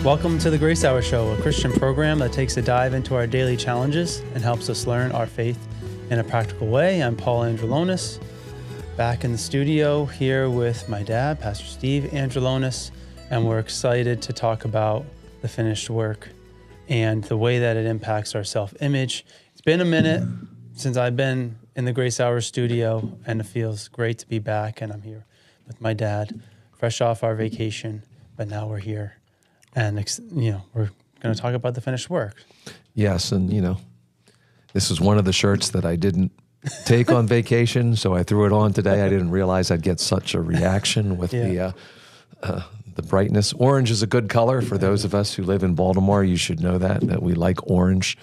Welcome to the Grace Hour Show, a Christian program that takes a dive into our daily challenges and helps us learn our faith in a practical way. I'm Paul Andrulonis, back in the studio here with my dad, Pastor Steve Andrulonis, and we're excited to talk about the finished work and the way that it impacts our self-image. It's been a minute since I've been in the Grace Hour studio, and it feels great to be back, and I'm here with my dad, fresh off our vacation, but now we're here. And, we're going to talk about the finished work. Yes, and, this is one of the shirts that I didn't take on vacation, so I threw it on today. I didn't realize I'd get such a reaction with the brightness. Orange is a good color for those of us who live in Baltimore. You should know that we like orange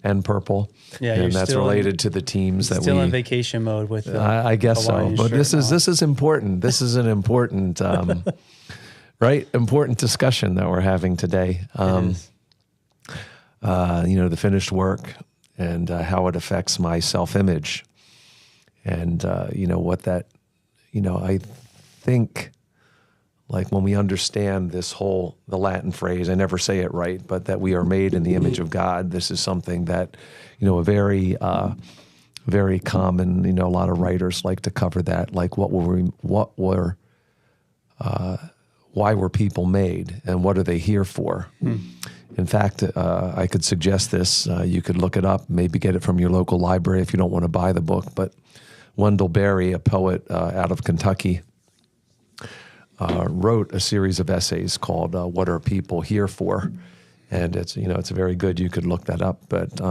and purple. Yeah, and that's related to the teams that still in vacation mode with I guess Hawaiian so. But this is important. This is an important important discussion that we're having today. The finished work and how it affects my self-image. And, what that, I think, like when we understand the Latin phrase, I never say it right, but that we are made in the image of God, this is something that, a very, very common, a lot of writers like to cover that, like why were people made and what are they here for? In fact, I could suggest this. You could look it up, maybe get it from your local library if you don't want to buy the book. But Wendell Berry, a poet out of Kentucky, wrote a series of essays called "What Are People Here For?" And it's very good. You could look that up. But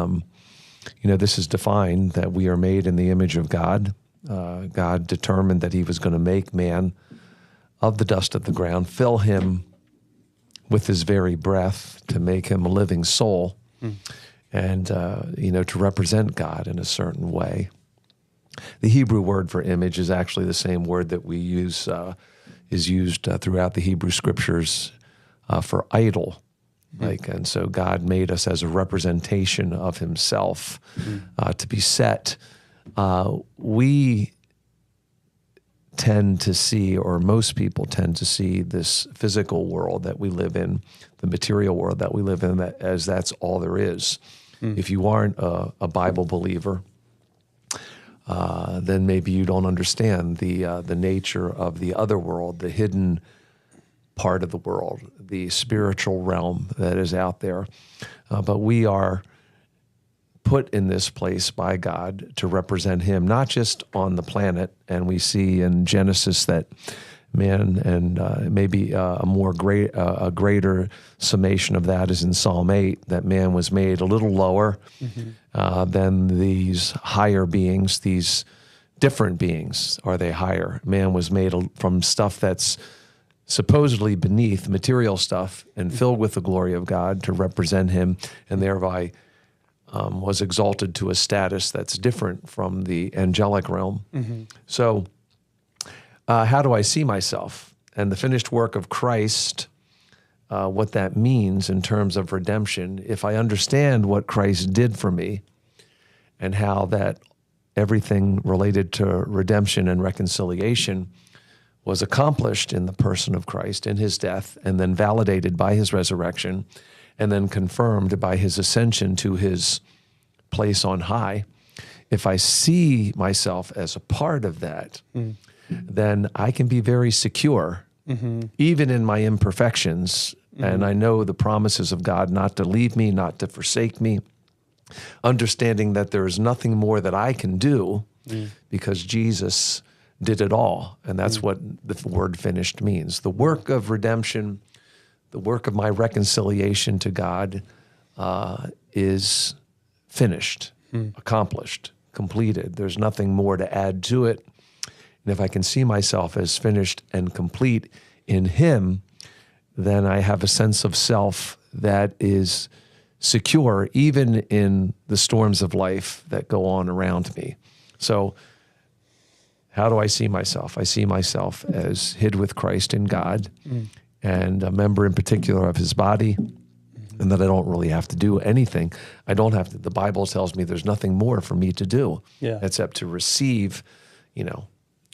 this is defined that we are made in the image of God. God determined that He was going to make man of the dust of the ground, fill him with his very breath to make him a living soul, and to represent God in a certain way. The Hebrew word for image is actually the same word that we use is used throughout the Hebrew scriptures for idol. And so God made us as a representation of Himself to be set. We tend to see, or most people tend to see, this physical world that we live in, the material world that we live in, as that's all there is. If you aren't a Bible believer, then maybe you don't understand the nature of the other world, the hidden part of the world, the spiritual realm that is out there. But we are put in this place by God to represent Him, not just on the planet. And we see in Genesis that man, and maybe a greater summation of that is in Psalm 8, that man was made a little lower than these higher beings, these different beings. Are they higher? Man was made from stuff that's supposedly beneath, material stuff, and filled with the glory of God to represent Him, and thereby was exalted to a status that's different from the angelic realm. So how do I see myself? And the finished work of Christ, what that means in terms of redemption, if I understand what Christ did for me and how that everything related to redemption and reconciliation was accomplished in the person of Christ, in His death, and then validated by His resurrection, and then confirmed by His ascension to His place on high, if I see myself as a part of that, then I can be very secure, even in my imperfections. And I know the promises of God not to leave me, not to forsake me, understanding that there is nothing more that I can do because Jesus did it all. And that's what the word finished means. The work of redemption, the work of my reconciliation to God is finished, accomplished, completed. There's nothing more to add to it. And if I can see myself as finished and complete in Him, then I have a sense of self that is secure even in the storms of life that go on around me. So how do I see myself? I see myself as hid with Christ in God, and a member in particular of His body, and that I don't really have to do anything. I don't have to. The Bible tells me there's nothing more for me to do except to receive.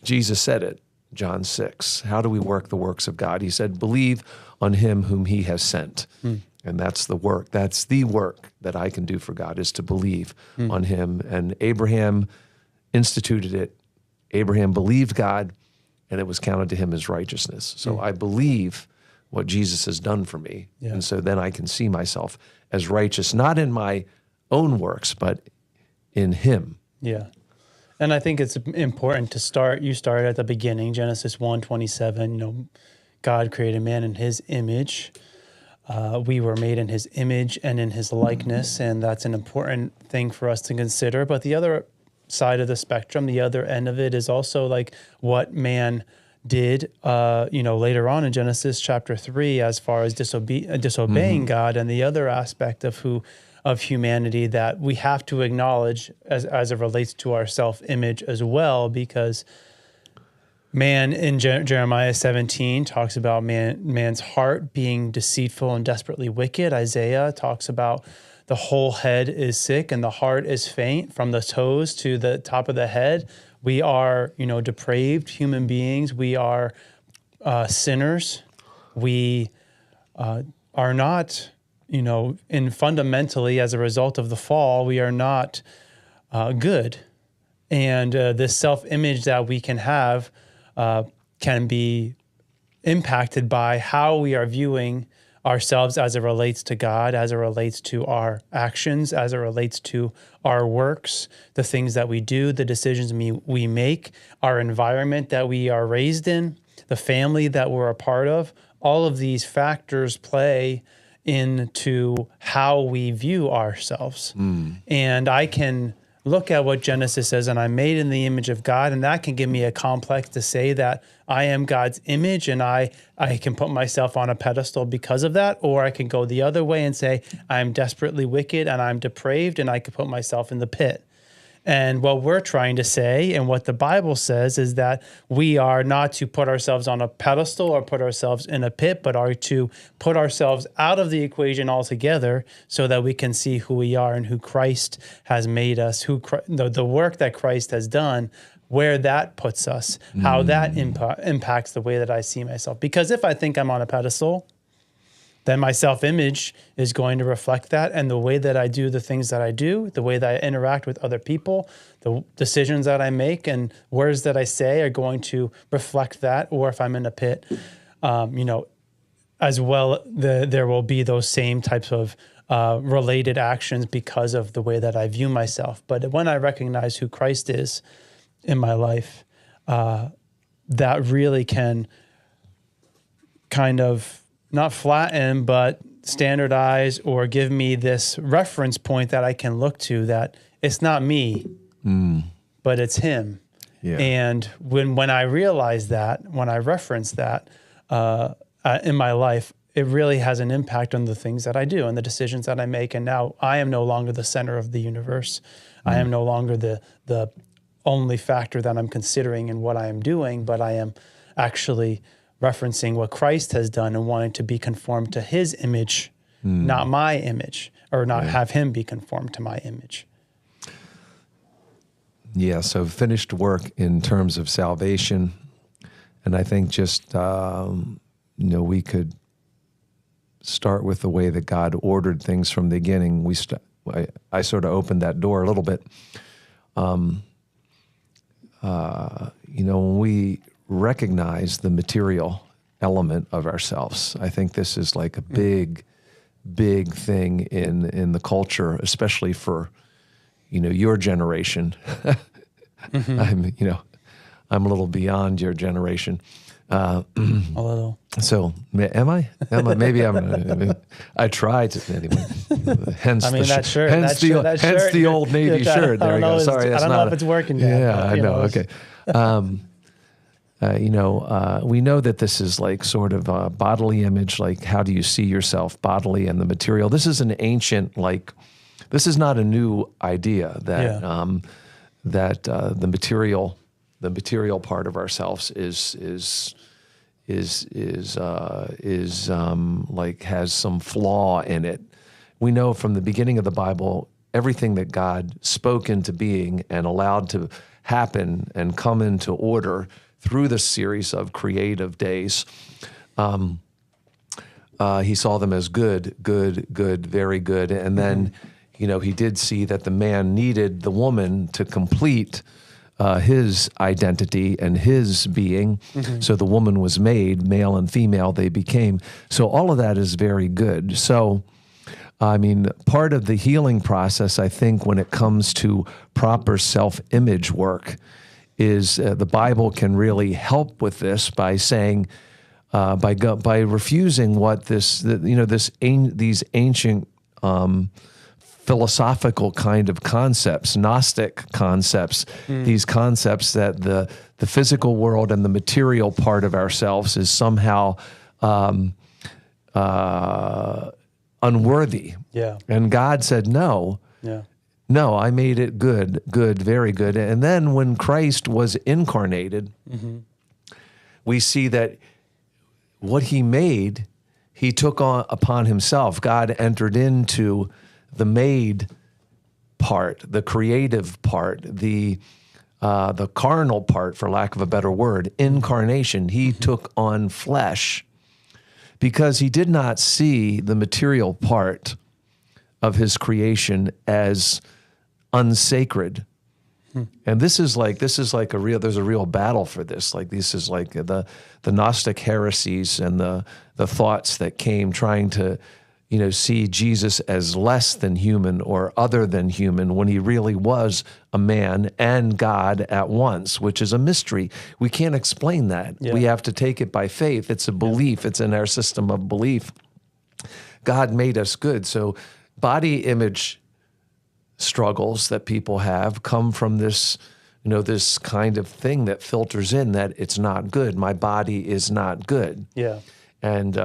Jesus said it. John 6. How do we work the works of God? He said, believe on him whom he has sent. And that's the work. That's the work that I can do for God, is to believe on him. And Abraham instituted it. Abraham believed God, and it was counted to him as righteousness. So I believe what Jesus has done for me. Yeah. And so then I can see myself as righteous, not in my own works, but in him. Yeah. And I think it's important to start at the beginning, Genesis 1:27, God created man in his image. We were made in his image and in his likeness, and that's an important thing for us to consider. But the other side of the spectrum, the other end of it, is also like what man did, later on in Genesis chapter 3, as far as disobeying God, and the other aspect of humanity that we have to acknowledge as it relates to our self-image as well, because man in Jeremiah 17 talks about man's heart being deceitful and desperately wicked. Isaiah talks about the whole head is sick and the heart is faint, from the toes to the top of the head. We are, depraved human beings. We are sinners. We are not, fundamentally, as a result of the fall, we are not good. And this self-image that we can have can be impacted by how we are viewing ourselves as it relates to God, as it relates to our actions, as it relates to our works, the things that we do, the decisions we make, our environment that we are raised in, the family that we're a part of. All of these factors play into how we view ourselves. And I can look at what Genesis says, and I'm made in the image of God, and that can give me a complex to say that I am God's image, and I can put myself on a pedestal because of that, or I can go the other way and say I'm desperately wicked and I'm depraved, and I can put myself in the pit. And what we're trying to say, and what the Bible says, is that we are not to put ourselves on a pedestal or put ourselves in a pit, but are to put ourselves out of the equation altogether so that we can see who we are and who Christ has made us, the work that Christ has done, where that puts us, how that impacts the way that I see myself. Because if I think I'm on a pedestal, then my self-image is going to reflect that, and the way that I do the things that I do, the way that I interact with other people, the decisions that I make and words that I say are going to reflect that. Or if I'm in a pit, as well, there will be those same types of related actions because of the way that I view myself. But when I recognize who Christ is in my life, that really can kind of not flatten, but standardize or give me this reference point that I can look to, that it's not me, but it's him. Yeah. And when I realize that, when I reference that in my life, it really has an impact on the things that I do and the decisions that I make. And now I am no longer the center of the universe. I am no longer the only factor that I'm considering in what I am doing, but I am actually referencing what Christ has done and wanting to be conformed to his image, not my image, or not have him be conformed to my image. Yeah, so finished work in terms of salvation. And I think just, we could start with the way that God ordered things from the beginning. I sort of opened that door a little bit. When we recognize the material element of ourselves, I think this is like a big thing in the culture, especially for, your generation. I'm a little beyond your generation. A little. So am I? Maybe I'm. I try to anyway. Hence that shirt. Hence the old Navy shirt. There we go. Sorry, I don't know if it's working yet. Yeah, I know. Okay. We know that this is like sort of a bodily image, like how do you see yourself bodily, and the material. This is an ancient, this is not a new idea that the material part of ourselves has some flaw in it. We know from the beginning of the Bible, everything that God spoke into being and allowed to happen and come into order through the series of creative days, he saw them as good, good, good, very good. And then, he did see that the man needed the woman to complete his identity and his being. So the woman was made, male and female they became. So all of that is very good. So, part of the healing process, I think, when it comes to proper self-image work is the Bible can really help with this by saying, by refusing what these ancient philosophical kind of concepts, Gnostic concepts, these concepts that the physical world and the material part of ourselves is somehow unworthy. Yeah. And God said, no. Yeah. No, I made it good, good, very good. And then when Christ was incarnated, we see that what he made, he took upon himself. God entered into the made part, the creative part, the carnal part, for lack of a better word, incarnation. He took on flesh because he did not see the material part of his creation as unsacred. And there's a real battle for this. Like, this is like the Gnostic heresies and the thoughts that came trying to, see Jesus as less than human or other than human when he really was a man and God at once, which is a mystery. We can't explain that. Yeah. We have to take it by faith. It's a belief. It's in our system of belief. God made us good. So body image struggles that people have come from this, this kind of thing that filters in that it's not good. My body is not good. Yeah. And,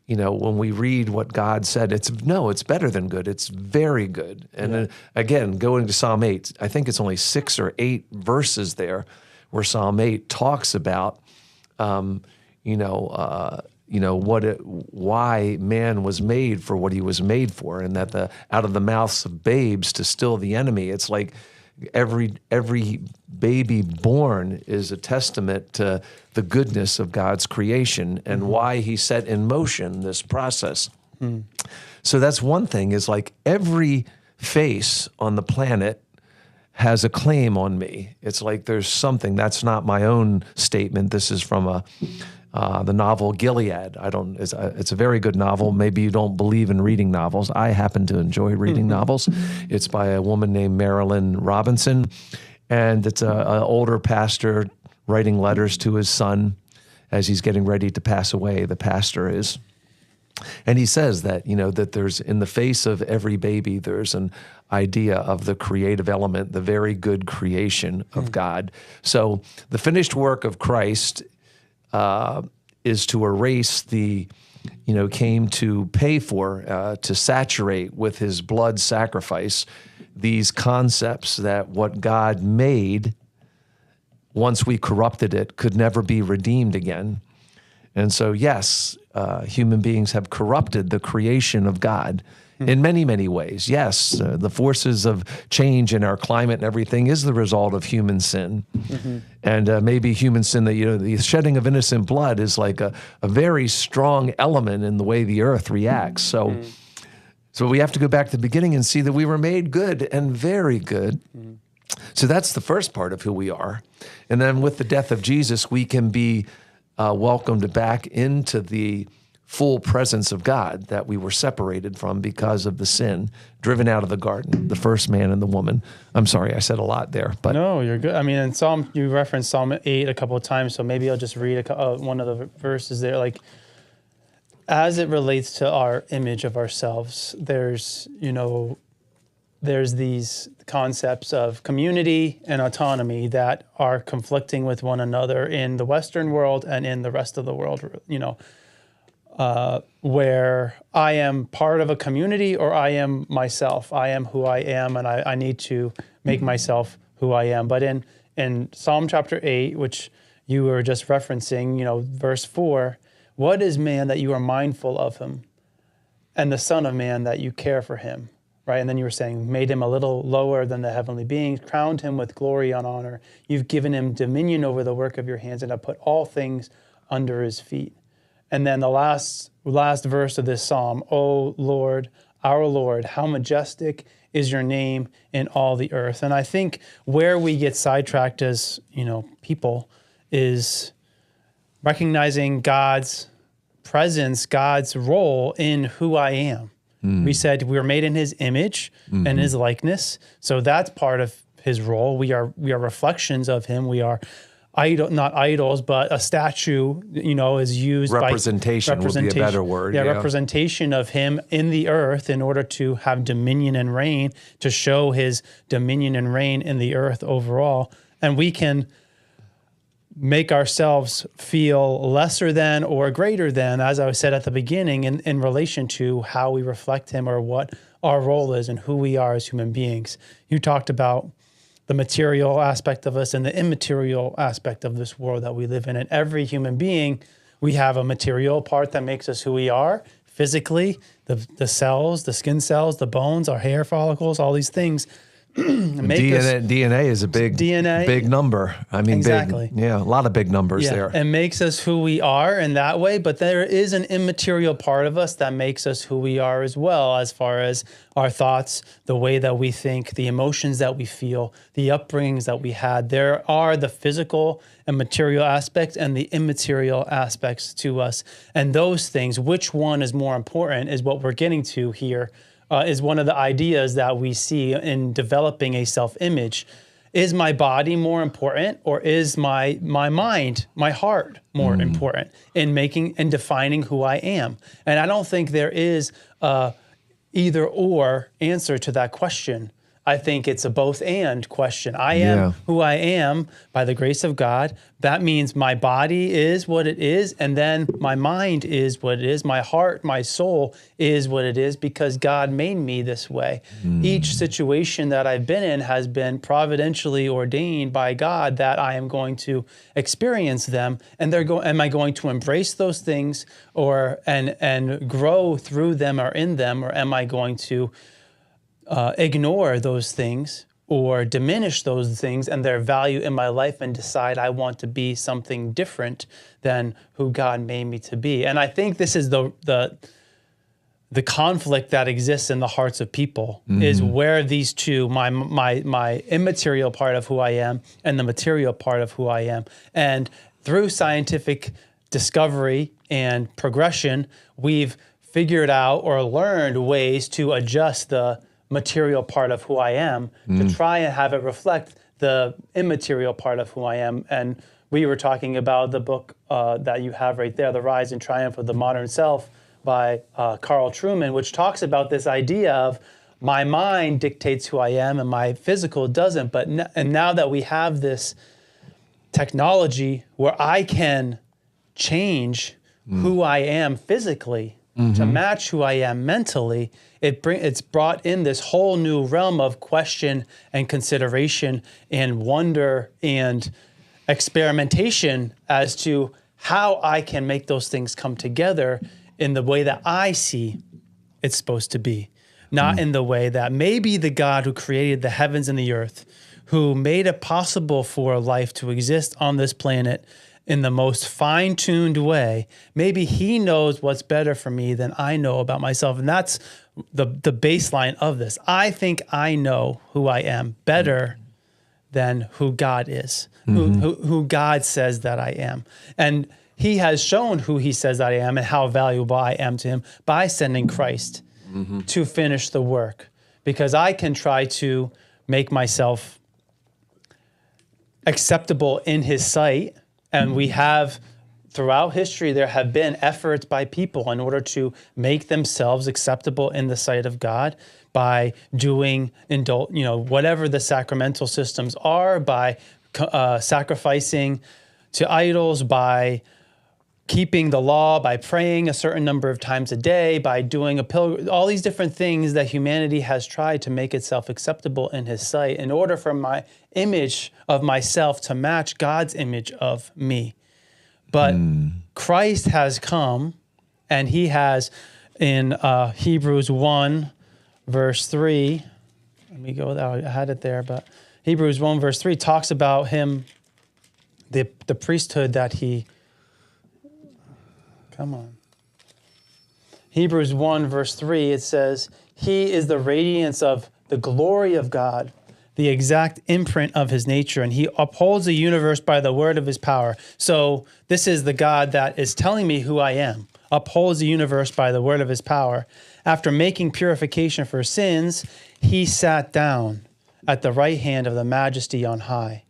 when we read what God said, it's better than good. It's very good. And then, again, going to Psalm 8, I think it's only 6 or 8 verses there where Psalm 8 talks about, why man was made for what he was made for, and that out of the mouths of babes to still the enemy. It's like every baby born is a testament to the goodness of God's creation and why he set in motion this process. So that's one thing, is like every face on the planet has a claim on me. It's like there's something. That's not my own statement. This is from the novel Gilead. It's a very good novel. Maybe you don't believe in reading novels. I happen to enjoy reading novels. It's by a woman named Marilyn Robinson, and it's an older pastor writing letters to his son as he's getting ready to pass away. The pastor is. And he says that, that there's, in the face of every baby, there's an idea of the creative element, the very good creation of God. So the finished work of Christ is to erase came to pay for, to saturate with his blood sacrifice, these concepts that what God made, once we corrupted it, could never be redeemed again. And so, yes, human beings have corrupted the creation of God in many, many ways. Yes, the forces of change in our climate and everything is the result of human sin. And maybe human sin, the shedding of innocent blood is like a very strong element in the way the earth reacts. So we have to go back to the beginning and see that we were made good and very good. So that's the first part of who we are. And then with the death of Jesus, we can be welcomed back into the full presence of God that we were separated from because of the sin, driven out of the garden, the first man and the woman. I'm sorry, I said a lot there, but no, you're good. I mean, you referenced Psalm 8 a couple of times, so maybe I'll just read one of the verses there. Like, as it relates to our image of ourselves, there's these concepts of community and autonomy that are conflicting with one another in the Western world and in the rest of the world, where I am part of a community or I am myself. I am who I am, and I need to make myself who I am. But in Psalm chapter 8, which you were just referencing, verse 4, what is man that you are mindful of him, and the son of man that you care for him? right? And then you were saying, made him a little lower than the heavenly beings, crowned him with glory and honor. You've given him dominion over the work of your hands, and have put all things under his feet. And then the last verse of this psalm, O Lord, our Lord, how majestic is your name in all the earth. And I think where we get sidetracked as, people is recognizing God's presence, God's role in who I am. We said we were made in his image and his likeness. So that's part of his role. We are reflections of him. We are not idols, but a statue, is used representation would be a better word. Yeah, representation of him in the earth in order to have dominion and reign, to show his dominion and reign in the earth overall. And we can make ourselves feel lesser than or greater than, as I said at the beginning, in relation to how we reflect him or what our role is and who we are as human beings. You talked about the material aspect of us and the immaterial aspect of this world that we live in. And every human being, we have a material part that makes us who we are physically, the cells, the skin cells, the bones, our hair follicles, all these things. DNA is a big number. I mean, exactly. A lot of big numbers there. It makes us who we are in that way, but there is an immaterial part of us that makes us who we are as well, as far as our thoughts, the way that we think, the emotions that we feel, the upbringings that we had. There are the physical and material aspects and the immaterial aspects to us. And those things, which one is more important, is what we're getting to here. Is one of the ideas that we see in developing a self-image. Is my body more important, or is my mind, my heart more important in making and defining who I am? And I don't think there is a either or answer to that question. I think it's a both and question. I am who I am by the grace of God. That means my body is what it is, and then my mind is what it is. My heart, my soul is what it is because God made me this way. Each situation that I've been in has been providentially ordained by God that I am going to experience them, and am I going to embrace those things and grow through them or in them, or am I going to ignore those things or diminish those things and their value in my life and decide I want to be something different than who God made me to be? And I think this is the conflict that exists in the hearts of people, is where these two, my immaterial part of who I am and the material part of who I am. And through scientific discovery and progression, we've figured out or learned ways to adjust the material part of who I am to try and have it reflect the immaterial part of who I am. And we were talking about the book that you have right there, The Rise and Triumph of the Modern Self by Carl Trueman, which talks about this idea of my mind dictates who I am and my physical doesn't. And now that we have this technology where I can change who I am physically to match who I am mentally, it's brought in this whole new realm of question and consideration and wonder and experimentation as to how I can make those things come together in the way that I see it's supposed to be, not in the way that maybe the God who created the heavens and the earth, who made it possible for life to exist on this planet in the most fine-tuned way, maybe he knows what's better for me than I know about myself. And that's the baseline of this. I think I know who I am better than who God is, who God says that I am. And he has shown who he says that I am and how valuable I am to him by sending Christ to finish the work. Because I can try to make myself acceptable in his sight. And we have, throughout history, there have been efforts by people in order to make themselves acceptable in the sight of God by doing, whatever the sacramental systems are, by sacrificing to idols, by keeping the law, by praying a certain number of times a day, by doing all these different things that humanity has tried to make itself acceptable in his sight in order for my image of myself to match God's image of me. But Christ has come, and he has, in Hebrews 1, verse 3, let me go there, I had it there, but Hebrews 1 verse 3 talks about him, the priesthood that he, come on. Hebrews 1 verse 3, it says, he is the radiance of the glory of God, the exact imprint of his nature, and he upholds the universe by the word of his power. So this is the God that is telling me who I am, upholds the universe by the word of his power. After making purification for sins, he sat down at the right hand of the majesty on high.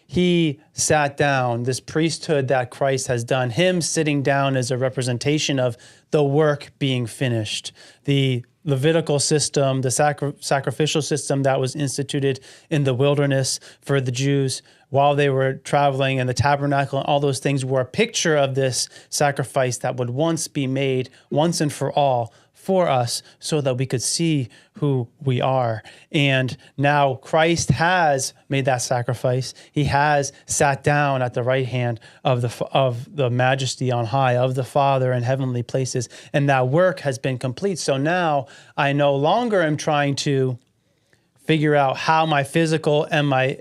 He sat down, this priesthood that Christ has done, him sitting down is a representation of the work being finished. The Levitical system, the sacrificial system that was instituted in the wilderness for the Jews while they were traveling, and the tabernacle and all those things were a picture of this sacrifice that would once be made once and for all for us so that we could see who we are. And now Christ has made that sacrifice. He has sat down at the right hand of the majesty on high, of the Father in heavenly places, and that work has been complete. So now I no longer am trying to figure out how my physical and my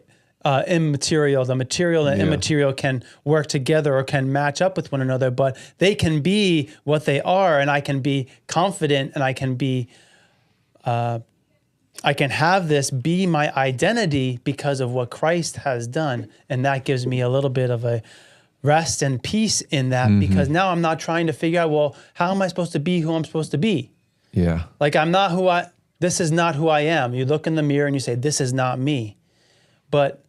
immaterial, the material and immaterial can work together or can match up with one another, but they can be what they are, and I can be confident, and I can be, I can have this be my identity because of what Christ has done, and that gives me a little bit of a rest and peace in that, because now I'm not trying to figure out, well, how am I supposed to be who I'm supposed to be? Yeah. Like this is not who I am. You look in the mirror and you say, this is not me. But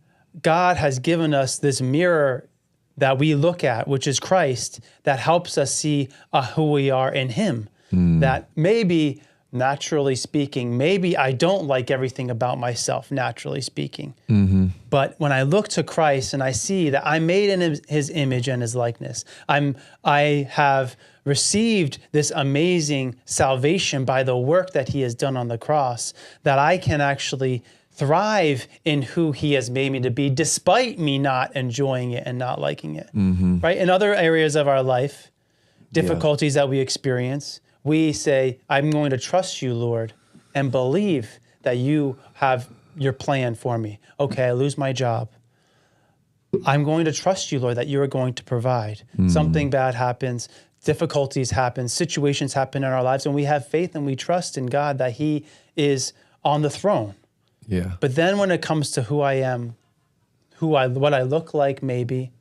God has given us this mirror that we look at, which is Christ, that helps us see who we are in him. That maybe, naturally speaking, maybe I don't like everything about myself, naturally speaking. But when I look to Christ and I see that I'm made in his image and his likeness, I have received this amazing salvation by the work that he has done on the cross, that I can actually thrive in who he has made me to be, despite me not enjoying it and not liking it, right? In other areas of our life, difficulties that we experience, we say, I'm going to trust you, Lord, and believe that you have your plan for me. Okay, I lose my job. I'm going to trust you, Lord, that you are going to provide. Something bad happens, difficulties happen, situations happen in our lives, and we have faith and we trust in God that he is on the throne. Yeah. But then when it comes to who I am, what I look like maybe,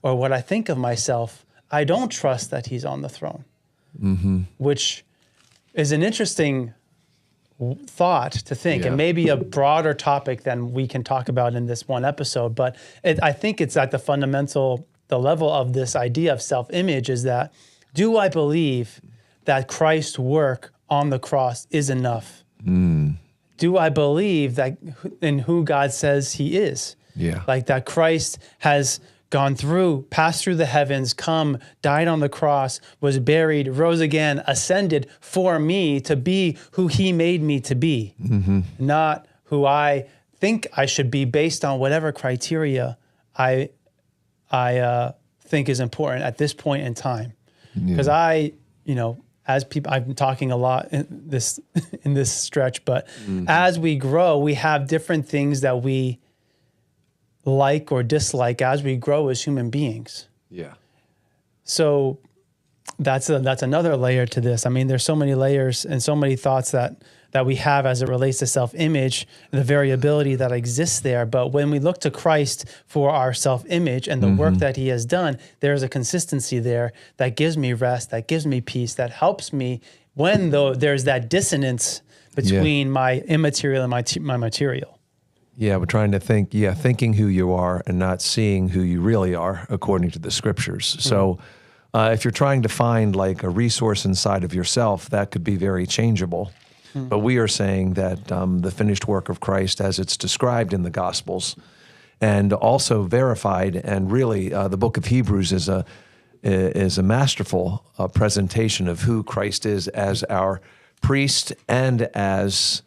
or what I think of myself, I don't trust that he's on the throne, which is an interesting thought to think, and maybe a broader topic than we can talk about in this one episode. But I think it's at the level of this idea of self-image is that, do I believe that Christ's work on the cross is enough? Do I believe that in who God says he is? Like that Christ has gone through, passed through the heavens, come, died on the cross, was buried, rose again, ascended for me to be who he made me to be, not who I think I should be based on whatever criteria I think is important at this point in time. Because as people, I've been talking a lot in this stretch, but as we grow, we have different things that we like or dislike as we grow as human beings. So that's another layer to this. I mean, there's so many layers and so many thoughts that we have as it relates to self-image, the variability that exists there. But when we look to Christ for our self-image and the work that he has done, there's a consistency there that gives me rest, that gives me peace, that helps me when there's that dissonance between my immaterial and my material. Yeah, we're trying to thinking who you are and not seeing who you really are according to the scriptures. So if you're trying to find like a resource inside of yourself, that could be very changeable. But we are saying that the finished work of Christ as it's described in the Gospels and also verified, and really the book of Hebrews is a masterful presentation of who Christ is as our priest, and as,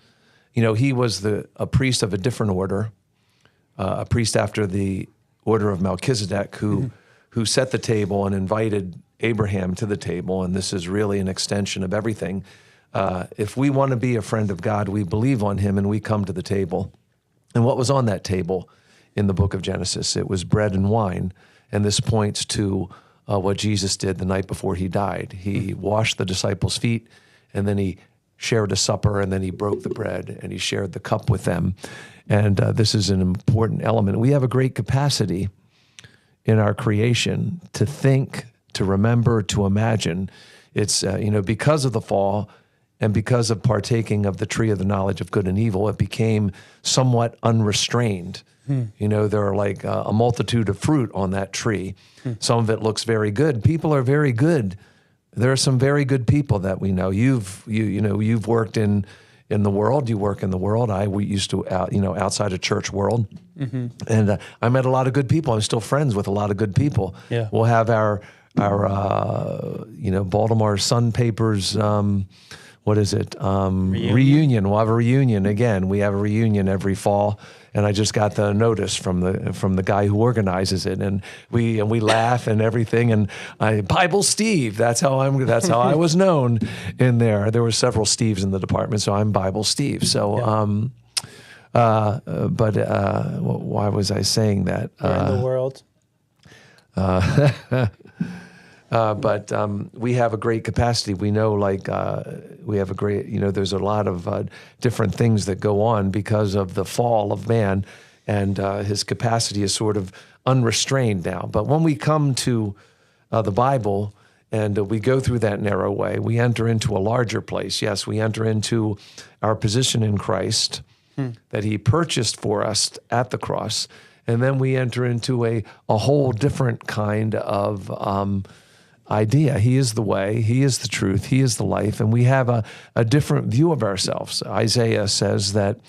he was a priest of a different order, a priest after the order of Melchizedek who set the table and invited Abraham to the table, and this is really an extension of everything if we want to be a friend of God, we believe on him and we come to the table. And what was on that table in the book of Genesis? It was bread and wine. And this points to what Jesus did the night before he died. He washed the disciples' feet, and then he shared a supper, and then he broke the bread, and he shared the cup with them. And this is an important element. We have a great capacity in our creation to think, to remember, to imagine. It's, because of the fall and because of partaking of the tree of the knowledge of good and evil, it became somewhat unrestrained. There are like a multitude of fruit on that tree. Some of it looks very good. People are very good. There are some very good people that we know. You've worked in the world. You work in the world. We used to outside of church world, and I met a lot of good people. I'm still friends with a lot of good people. Yeah. We'll have our Baltimore Sun papers. What is it? Reunion. We'll have a reunion again. We have a reunion every fall, and I just got the notice from the guy who organizes it, and we laugh and everything. And Bible Steve. That's how I was known in there. There were several Steves in the department, so I'm Bible Steve. So, why was I saying that? In the world. But we have a great capacity. We know, we have a great, there's a lot of different things that go on because of the fall of man, and his capacity is sort of unrestrained now. But when we come to the Bible and we go through that narrow way, we enter into a larger place. Yes, we enter into our position in Christ that he purchased for us at the cross. And then we enter into a whole different kind of idea. He is the way, he is the truth, he is the life, and we have a different view of ourselves. Isaiah says that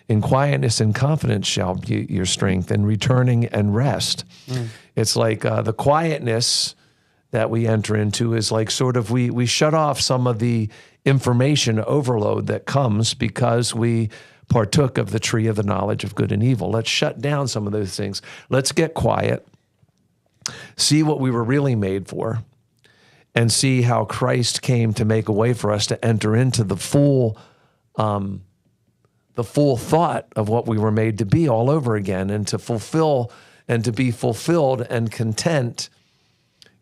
in quietness and confidence shall be your strength, and returning and rest. It's like the quietness that we enter into is like sort of we shut off some of the information overload that comes because we partook of the tree of the knowledge of good and evil. Let's shut down some of those things. Let's get quiet, see what we were really made for, and see how Christ came to make a way for us to enter into the full thought of what we were made to be all over again, and to fulfill and to be fulfilled and content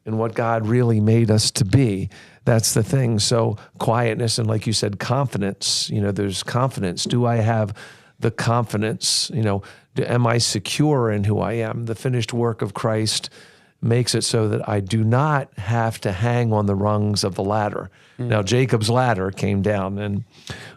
in what God really made us to be. That's the thing. So quietness and, like you said, confidence. There's confidence. Do I have the confidence? Am I secure in who I am? The finished work of Christ makes it so that I do not have to hang on the rungs of the ladder. Now, Jacob's ladder came down, and,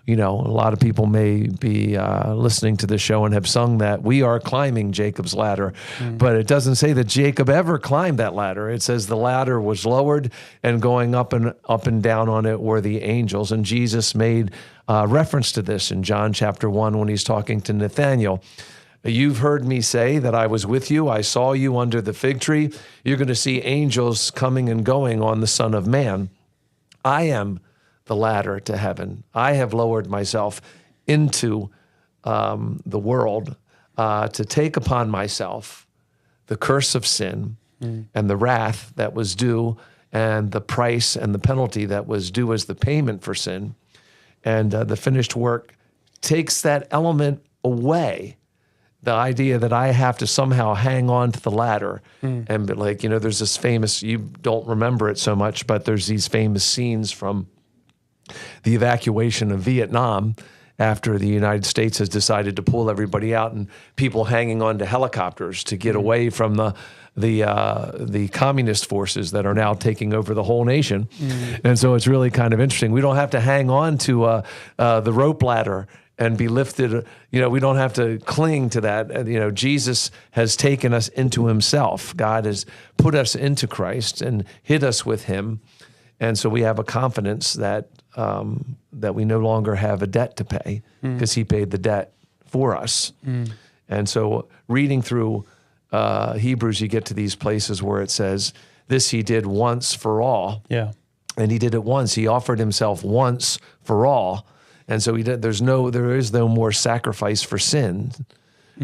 a lot of people may be listening to this show and have sung that we are climbing Jacob's ladder, but it doesn't say that Jacob ever climbed that ladder. It says the ladder was lowered, and going up and down on it were the angels. And Jesus made reference to this in John chapter 1 when he's talking to Nathanael. You've heard me say that I was with you. I saw you under the fig tree. You're going to see angels coming and going on the Son of Man. I am the ladder to heaven. I have lowered myself into the world to take upon myself the curse of sin and the wrath that was due, and the price and the penalty that was due as the payment for sin. And the finished work takes that element away. The idea that I have to somehow hang on to the ladder and be like, there's this famous, you don't remember it so much, but there's these famous scenes from the evacuation of Vietnam after the United States has decided to pull everybody out, and people hanging on to helicopters to get away from the communist forces that are now taking over the whole nation. And so it's really kind of interesting. We don't have to hang on to the rope ladder and be lifted. We don't have to cling to that. Jesus has taken us into himself. God has put us into Christ and hid us with him. And so we have a confidence that we no longer have a debt to pay because he paid the debt for us. And so reading through Hebrews, you get to these places where it says, this he did once for all. Yeah. And he did it once. He offered himself once for all. And so there is no more sacrifice for sin.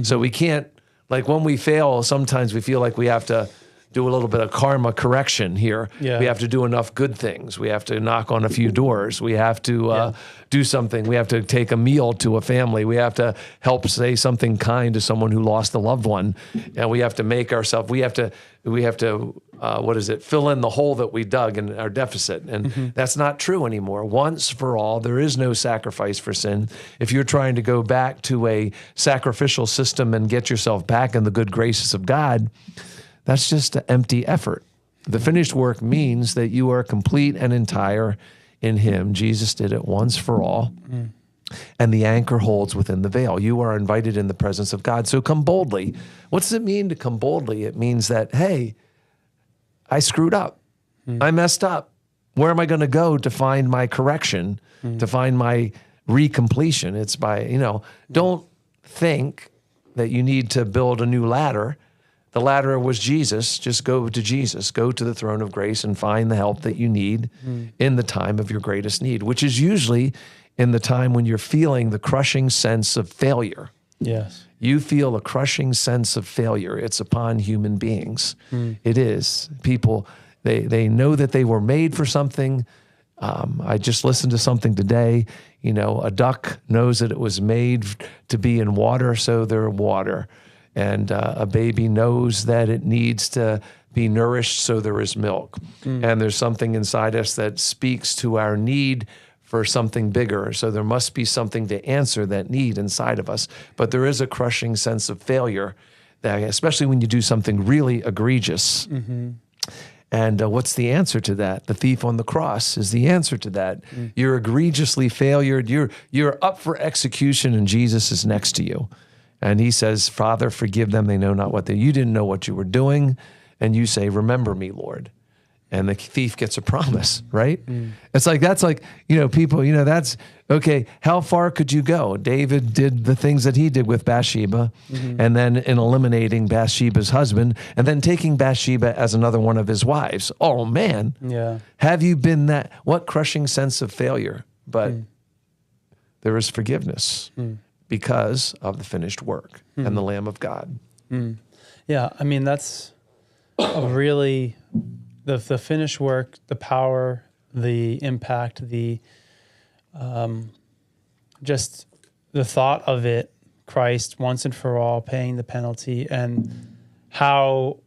So we can't, like when we fail, sometimes we feel like we have to do a little bit of karma correction here. Yeah. We have to do enough good things. We have to knock on a few doors. We have to do something. We have to take a meal to a family. We have to help say something kind to someone who lost a loved one. And we have to make ourselves, we have to fill in the hole that we dug in our deficit. And that's not true anymore. Once for all, there is no sacrifice for sin. If you're trying to go back to a sacrificial system and get yourself back in the good graces of God, that's just an empty effort. The finished work means that you are complete and entire in him. Jesus did it once for all. And the anchor holds within the veil. You are invited in the presence of God. So come boldly. What does it mean to come boldly? It means that, hey, I screwed up. I messed up. Where am I going to go to find my correction, to find my recompletion? It's by, don't think that you need to build a new ladder. The ladder was Jesus. Just go to Jesus. Go to the throne of grace and find the help that you need in the time of your greatest need, which is usually in the time when you're feeling the crushing sense of failure. Yes. You feel a crushing sense of failure. It's upon human beings. It is. People, they know that they were made for something. I just listened to something today. A duck knows that it was made to be in water, so they're water. And a baby knows that it needs to be nourished, so there is milk. And there's something inside us that speaks to our need for something bigger. So there must be something to answer that need inside of us. But there is a crushing sense of failure, that, especially when you do something really egregious. And what's the answer to that? The thief on the cross is the answer to that. You're egregiously failured. You're up for execution, and Jesus is next to you. And he says, Father, forgive them. They know not what you didn't know what you were doing. And you say, remember me, Lord. And the thief gets a promise, right? It's like, that's like, people, that's, okay, how far could you go? David did the things that he did with Bathsheba, and then in eliminating Bathsheba's husband, and then taking Bathsheba as another one of his wives. Oh, man. Yeah. Have you been that? What crushing sense of failure? But there is forgiveness because of the finished work and the Lamb of God. Yeah, I mean, that's a really... The finished work, the power, the impact, the just the thought of it, Christ once and for all paying the penalty, and how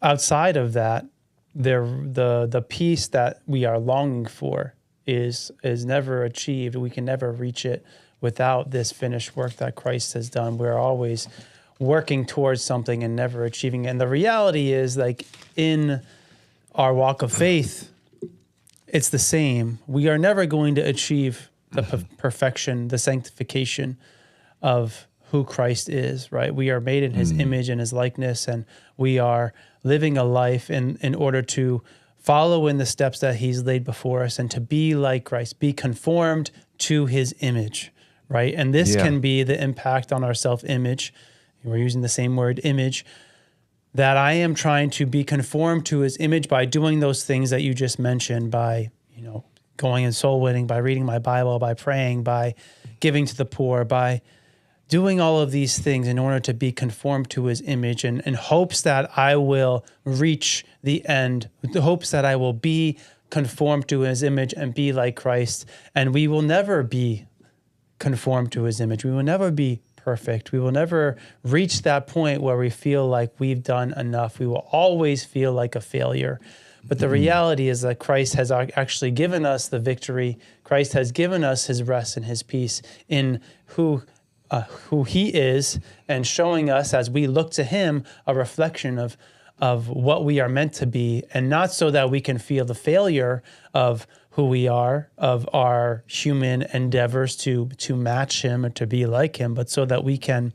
outside of that, the peace that we are longing for is never achieved. We can never reach it without this finished work that Christ has done. We're always working towards something and never achieving it. And the reality is, like, in our walk of faith, it's the same. We are never going to achieve the perfection, the sanctification of who Christ is, right? We are made in his image and his likeness, and we are living a life in order to follow in the steps that he's laid before us and to be like Christ, be conformed to his image, right? And this can be the impact on our self-image. We're using the same word, image, that I am trying to be conformed to his image by doing those things that you just mentioned, by, going and soul winning, by reading my Bible, by praying, by giving to the poor, by doing all of these things in order to be conformed to his image, and in hopes that I will reach the end, the hopes that I will be conformed to his image and be like Christ. And we will never be conformed to his image. We will never be perfect. We will never reach that point where we feel like we've done enough. We will always feel like a failure. But the reality is that Christ has actually given us the victory. Christ has given us his rest and his peace in who he is, and showing us, as we look to him, a reflection of what we are meant to be, and not so that we can feel the failure of who we are, of our human endeavors to match him or to be like him, but so that we can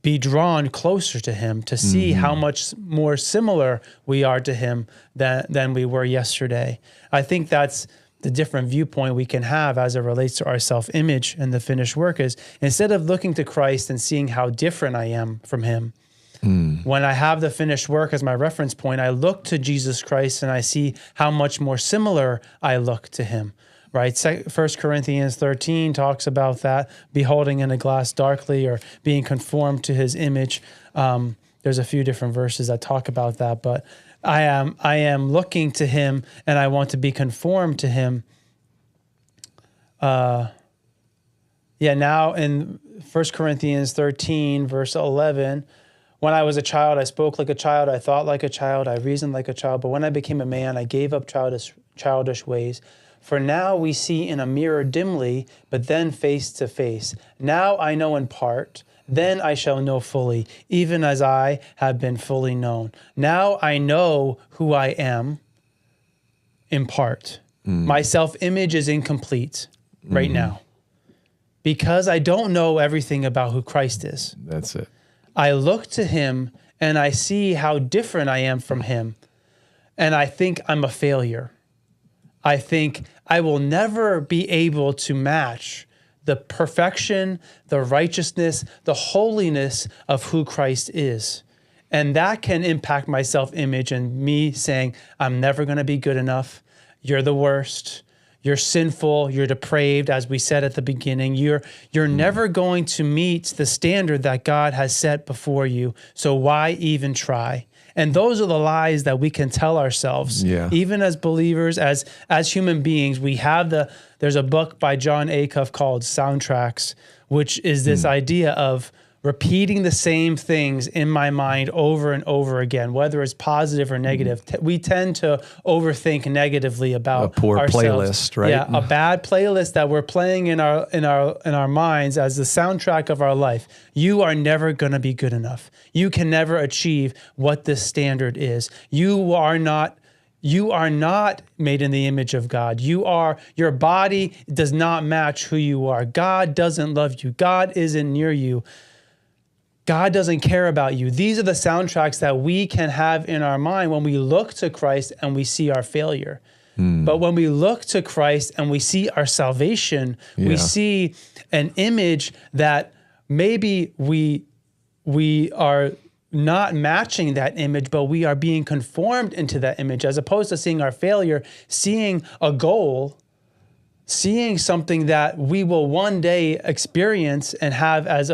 be drawn closer to him, to see how much more similar we are to him than we were yesterday. I think that's the different viewpoint we can have as it relates to our self-image and the finished work, is instead of looking to Christ and seeing how different I am from him, when I have the finished work as my reference point, I look to Jesus Christ and I see how much more similar I look to him, right? 1 Corinthians 13 talks about that, beholding in a glass darkly, or being conformed to his image. There's a few different verses that talk about that, but I am looking to him, and I want to be conformed to him. Now in 1 Corinthians 13, verse 11, when I was a child, I spoke like a child, I thought like a child, I reasoned like a child, but when I became a man, I gave up childish ways. For now we see in a mirror dimly, but then face to face. Now I know in part, then I shall know fully, even as I have been fully known. Now I know who I am in part. My self-image is incomplete right now because I don't know everything about who Christ is. That's it. I look to him and I see how different I am from him, and I think I'm a failure. I think I will never be able to match the perfection, the righteousness, the holiness of who Christ is. And that can impact my self-image and me saying, I'm never going to be good enough. You're the worst. You're sinful. You're depraved, as we said at the beginning. You're never going to meet the standard that God has set before you. So why even try? And those are the lies that we can tell ourselves. Yeah. Even as believers, as human beings, we have there's a book by John Acuff called Soundtracks, which is this idea of repeating the same things in my mind over and over again, whether it's positive or negative. We tend to overthink negatively about a poor ourselves. Playlist, right? Yeah, a bad playlist that we're playing in our minds as the soundtrack of our life. You are never going to be good enough. You can never achieve what this standard is. You are not made in the image of God. Your body does not match who you are. God doesn't love you. God isn't near you. God doesn't care about you. These are the soundtracks that we can have in our mind when we look to Christ and we see our failure. But when we look to Christ and we see our salvation, we see an image that maybe we are not matching that image, but we are being conformed into that image, as opposed to seeing our failure, seeing a goal, seeing something that we will one day experience and have as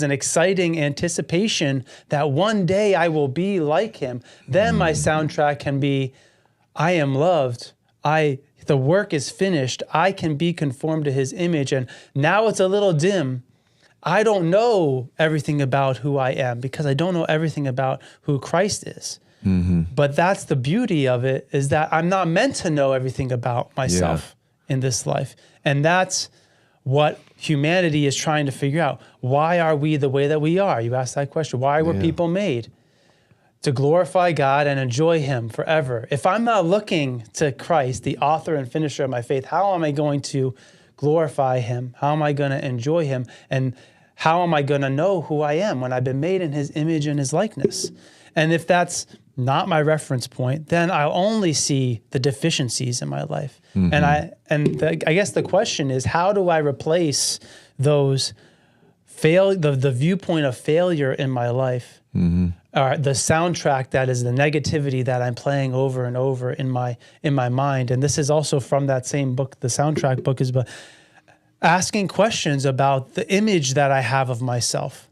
an exciting anticipation that one day I will be like him. Then my soundtrack can be, I am loved. The work is finished. I can be conformed to his image. And now it's a little dim. I don't know everything about who I am because I don't know everything about who Christ is. But that's the beauty of it, is that I'm not meant to know everything about myself in this life. And that's what humanity is trying to figure out. Why are we the way that we are? You asked that question. Why were people made? To glorify God and enjoy him forever. If I'm not looking to Christ, the author and finisher of my faith, how am I going to glorify him? How am I going to enjoy him? And how am I going to know who I am when I've been made in his image and his likeness? And if that's not my reference point, then I'll only see the deficiencies in my life. I guess the question is, how do I replace those the viewpoint of failure in my life, or the soundtrack that is the negativity that I'm playing over and over in my mind? And this is also from that same book. The soundtrack book is about asking questions about the image that I have of myself.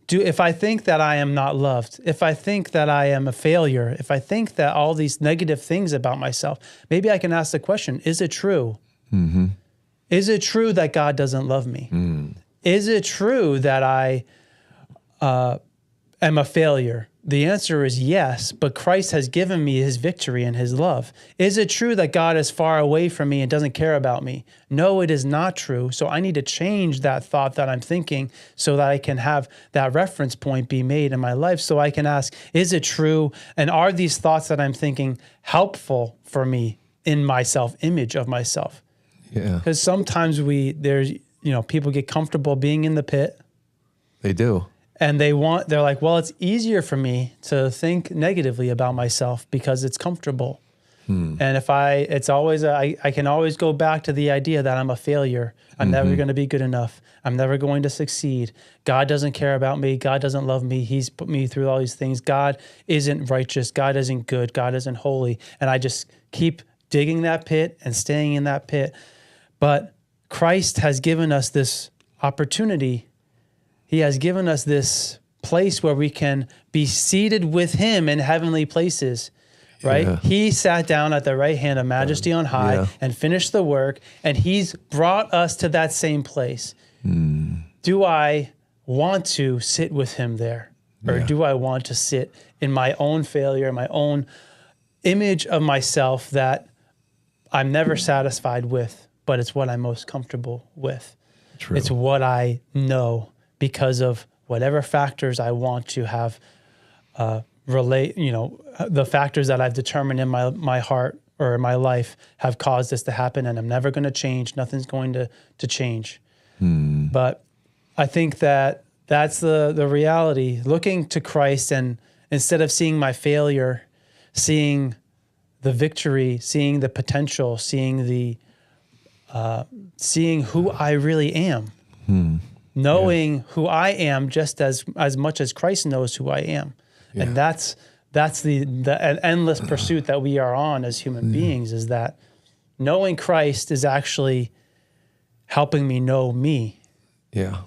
If I think that I am not loved, if I think that I am a failure, if I think that all these negative things about myself, maybe I can ask the question, is it true? Is it true that God doesn't love me? Is it true that I am a failure? The answer is yes, but Christ has given me his victory and his love. Is it true that God is far away from me and doesn't care about me? No, it is not true. So I need to change that thought that I'm thinking so that I can have that reference point be made in my life, so I can ask, is it true? And are these thoughts that I'm thinking helpful for me in my self-image of myself? Yeah. Because sometimes people get comfortable being in the pit. They do. And they're like, well, it's easier for me to think negatively about myself because it's comfortable. And I can always go back to the idea that I'm a failure. I'm never going to be good enough. I'm never going to succeed. God doesn't care about me. God doesn't love me. He's put me through all these things. God isn't righteous. God isn't good. God isn't holy. And I just keep digging that pit and staying in that pit. But Christ has given us this opportunity. He has given us this place where we can be seated with him in heavenly places, right? Yeah. He sat down at the right hand of majesty on high and finished the work, and he's brought us to that same place. Do I want to sit with him there? Or do I want to sit in my own failure, my own image of myself that I'm never satisfied with, but it's what I'm most comfortable with? True. It's what I know because of whatever factors I want to have the factors that I've determined in my heart or in my life have caused this to happen, and I'm never going to change. Nothing's going to change. But I think that's the reality. Looking to Christ, and instead of seeing my failure, seeing the victory, seeing the potential, seeing who I really am, knowing who I am just as much as Christ knows who I am, and that's the endless pursuit that we are on as human beings. Is that knowing Christ is actually helping me know me. Yeah.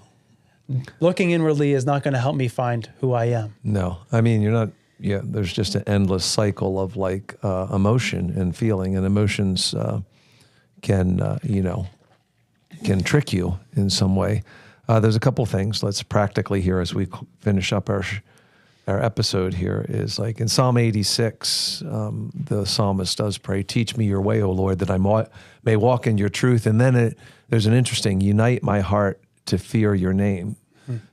Looking inwardly is not going to help me find who I am. No, I mean, you're not, there's just an endless cycle of like emotion and feeling, and emotions can trick you in some way. There's a couple things. Let's practically here as we finish up our episode here is like in Psalm 86, the psalmist does pray, "Teach me your way, O Lord, that I may walk in your truth." And then there's an interesting, "Unite my heart to fear your name."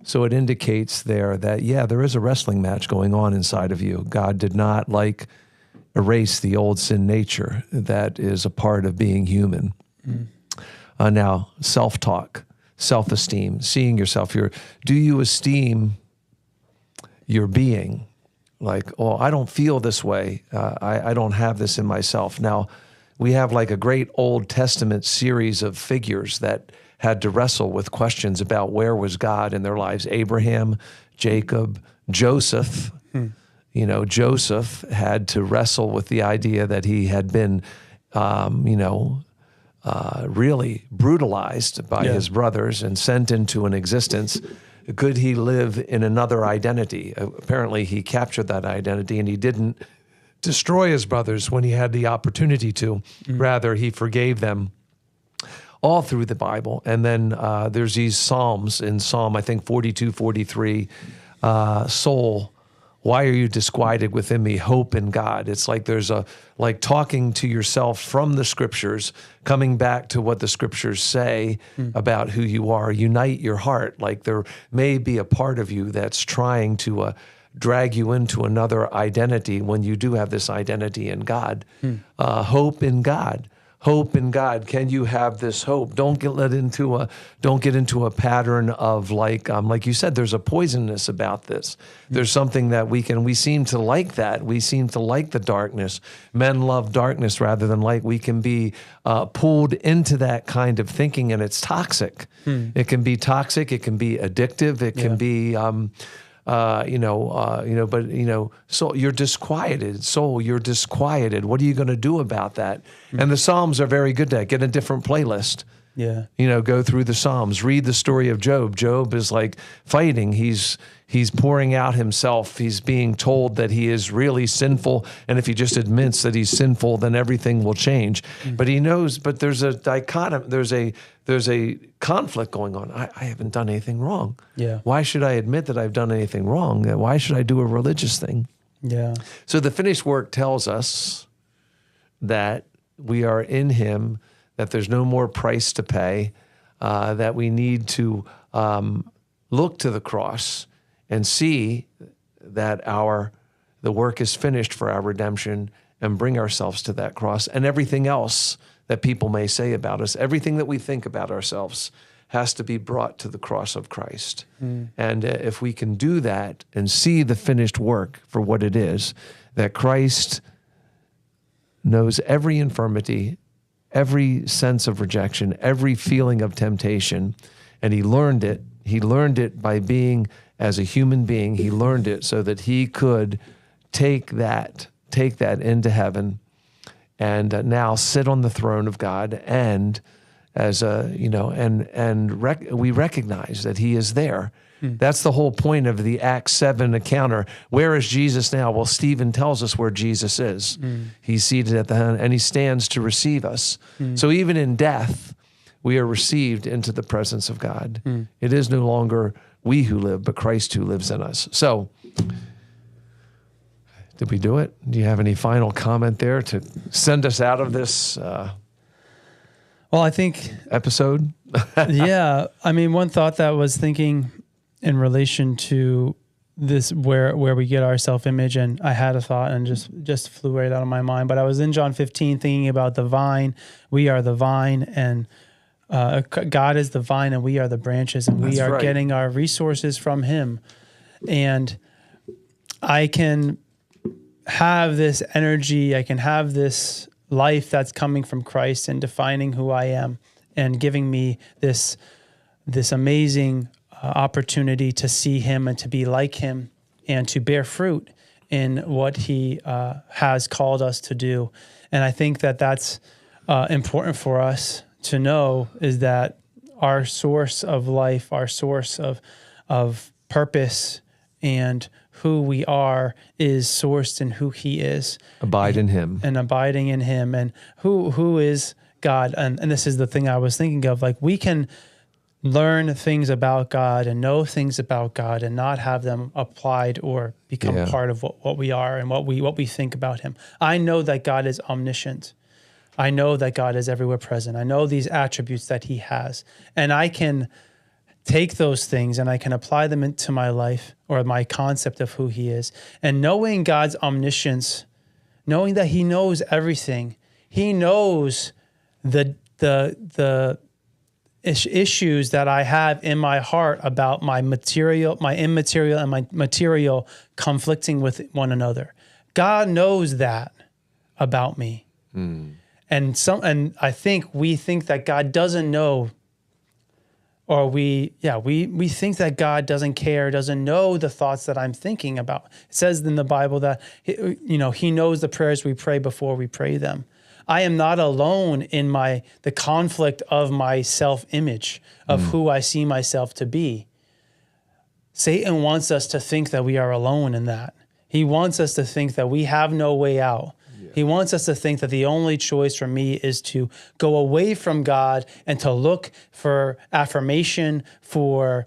So it indicates there that, there is a wrestling match going on inside of you. God did not erase the old sin nature that is a part of being human. Now, self-talk, self-esteem, seeing yourself. Do you esteem your being? Like, oh, I don't feel this way. I don't have this in myself. Now, we have like a great Old Testament series of figures that had to wrestle with questions about where was God in their lives. Abraham, Jacob, Joseph. Joseph had to wrestle with the idea that he had been, really brutalized by his brothers and sent into an existence. Could he live in another identity? Apparently, he captured that identity, and he didn't destroy his brothers when he had the opportunity to. Rather, he forgave them all through the Bible. And then there's these Psalms in Psalm, I think, 42, 43, soul, why are you disquieted within me? Hope in God. It's like there's like talking to yourself from the scriptures, coming back to what the scriptures say about who you are. Unite your heart. Like there may be a part of you that's trying to drag you into another identity when you do have this identity in God. Hope in God. Hope in God. Can you have this hope? Don't get into a pattern of like you said, there's a poisonous about this. There's something that we seem to like that. We seem to like the darkness. Men love darkness rather than light. We can be pulled into that kind of thinking, and it's toxic. It can be toxic. It can be addictive. It can be, so you're disquieted. Soul, you're disquieted. What are you going to do about that? And the Psalms are very good at that. Get a different playlist. Go through the Psalms. Read the story of Job. Job is like fighting. He's pouring out himself. He's being told that he is really sinful, and if he just admits that he's sinful, then everything will change. But he knows. But there's a dichotomy. There's a conflict going on. I haven't done anything wrong. Why should I admit that I've done anything wrong? Why should I do a religious thing? So the finished work tells us that we are in him, that there's no more price to pay, that we need to look to the cross and see that the work is finished for our redemption, and bring ourselves to that cross. And everything else that people may say about us, everything that we think about ourselves, has to be brought to the cross of Christ. And if we can do that and see the finished work for what it is, that Christ knows every infirmity, every sense of rejection, every feeling of temptation, and he learned it. He learned it by being as a human being. He learned it so that he could take that into heaven and now sit on the throne of God and as a, we recognize that he is there. That's the whole point of the Acts 7 encounter. Where is Jesus now? Well, Stephen tells us where Jesus is. He's seated at the hand, and he stands to receive us. So even in death, we are received into the presence of God. It is no longer we who live, but Christ who lives in us. So, did we do it? Do you have any final comment there to send us out of this Well, I think episode? yeah. I mean, one thought that was thinking in relation to this, where we get our self-image, and I had a thought and just flew right out of my mind. But I was in John 15 thinking about the vine. We are the vine, and God is the vine, and we are the branches, and we are getting our resources from him. And I can have this energy, I can have this life that's coming from Christ and defining who I am and giving me this amazing opportunity to see him and to be like him and to bear fruit in what he has called us to do. And I think that that's important for us to know, is that our source of life, our source of purpose and who we are is sourced in who he is. Abide in him. And abiding in him. And who is God? And this is the thing I was thinking of. Like, we can learn things about God and know things about God and not have them applied or become part of what we are and what we think about him. I know that God is omniscient. I know that God is everywhere present. I know these attributes that he has. And I can take those things and I can apply them into my life or my concept of who he is. And knowing God's omniscience, knowing that he knows everything, he knows the issues that I have in my heart about my immaterial, and my material conflicting with one another. God knows that about me. And I think we think that God doesn't know, or we think that God doesn't care, doesn't know the thoughts that I'm thinking about. It says in the Bible that he knows the prayers we pray before we pray them. I am not alone in the conflict of my self-image, of who I see myself to be. Satan wants us to think that we are alone in that. He wants us to think that we have no way out. He wants us to think that the only choice for me is to go away from God and to look for affirmation, for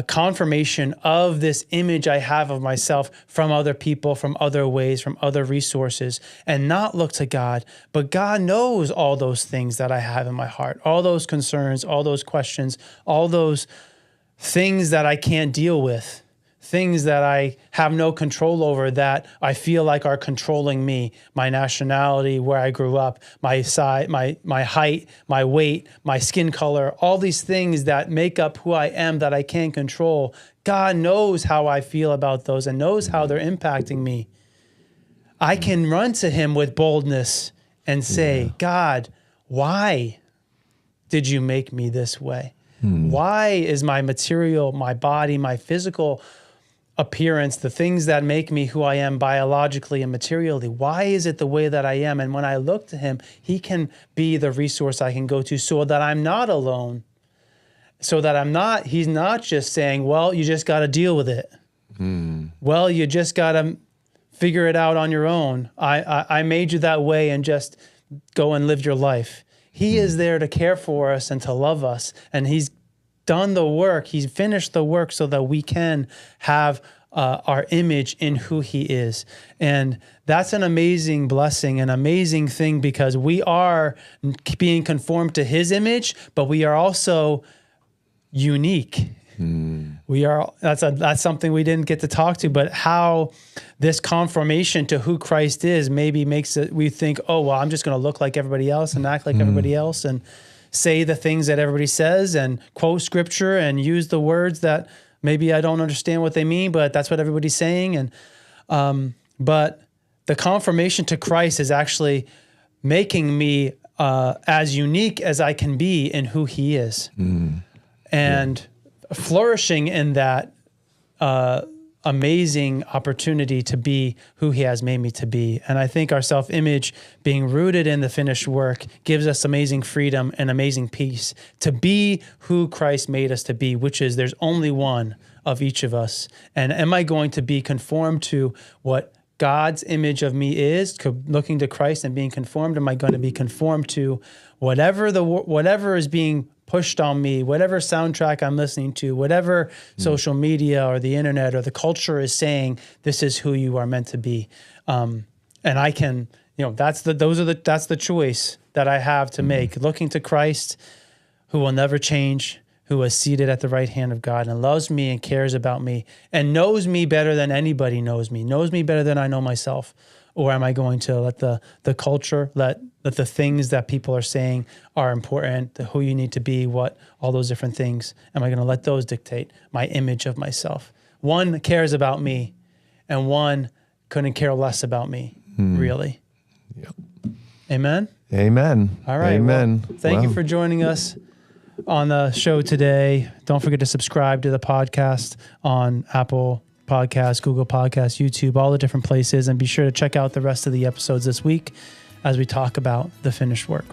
confirmation of this image I have of myself from other people, from other ways, from other resources, and not look to God. But God knows all those things that I have in my heart, all those concerns, all those questions, all those things that I can't deal with. Things that I have no control over that I feel like are controlling me, my nationality, where I grew up, my size, my height, my weight, my skin color, all these things that make up who I am that I can't control. God knows how I feel about those and knows how they're impacting me. I can run to him with boldness and say, God, why did you make me this way? Why is my material, my body, my physical appearance, the things that make me who I am biologically and materially, why is it the way that I am? And when I look to him, he can be the resource I can go to so that I'm not alone, so that he's not just saying, well, you just got to deal with it. Well, you just got to figure it out on your own. I made you that way and just go and live your life. He is there to care for us and to love us. And he's done the work. He's finished the work so that we can have our image in who he is. And that's an amazing blessing, an amazing thing, because we are being conformed to his image, but we are also unique. We are, that's something we didn't get to talk to, but how this conformation to who Christ is maybe makes it, we think, oh, well, I'm just going to look like everybody else and act like everybody else and say the things that everybody says and quote scripture and use the words that maybe I don't understand what they mean, but that's what everybody's saying. And but the confirmation to Christ is actually making me as unique as I can be in who he is. And flourishing in that amazing opportunity to be who he has made me to be. And I think our self-image being rooted in the finished work gives us amazing freedom and amazing peace to be who Christ made us to be, which is there's only one of each of us. And am I going to be conformed to what God's image of me is, looking to Christ and being conformed? Am I going to be conformed to whatever is being pushed on me, whatever soundtrack I'm listening to, whatever social media or the internet or the culture is saying, this is who you are meant to be. And I can, that's the choice that I have to make, looking to Christ, who will never change, who is seated at the right hand of God and loves me and cares about me and knows me better than anybody knows me better than I know myself. Or am I going to let the culture, let the things that people are saying are important, who you need to be, what, all those different things, am I going to let those dictate my image of myself? One cares about me and one couldn't care less about me, really. Yep. Amen? Amen. All right. Amen. Well, thank you for joining us on the show today. Don't forget to subscribe to the podcast on Apple Podcasts, Google Podcasts, YouTube, all the different places. And be sure to check out the rest of the episodes this week as we talk about the finished work.